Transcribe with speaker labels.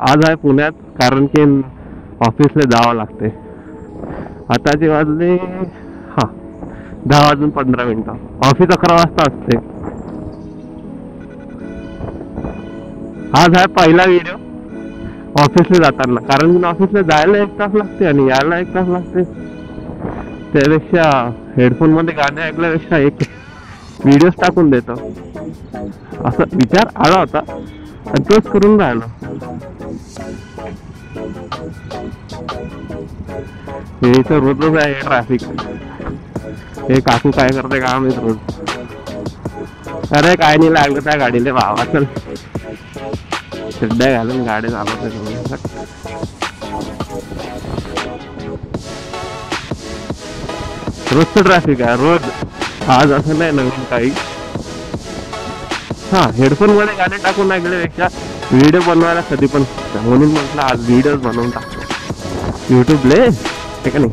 Speaker 1: आज आहे पुण्यात, कारण की ऑफिसला जावं लागते. आताचे वाजले 10:15. ऑफिस 11 वाजता असते. आज आहे पहिला व्हिडिओ ऑफिसला जाताना, कारण की ऑफिसला जायला 1 तास लागते आणि यायला 1 तास लागते. त्यापेक्षा हेडफोन मध्ये गाणे ऐकल्यापेक्षा एक व्हिडिओज टाकून देतो असा विचार आला होता आणि तोच करून राहिलो. हे तर रोजच आहे ट्रॅफिक. हे काकू काय करते का आम्ही रोज. अरे काय नाही लागलं त्या गाडीला भावा, चल खड्ड्या घालून गाडी चालवते. रोजचं ट्रॅफिक आहे रोज, आज असं नाही नवीन काही. हेडफोन मध्ये गाणे टाकून ऐकल्यापेक्षा व्हिडिओ बनवायला कधी पण, म्हणून म्हटलं आज व्हिडिओ बनवून टाकतो युट्यूबले, ठीक आहे नाही.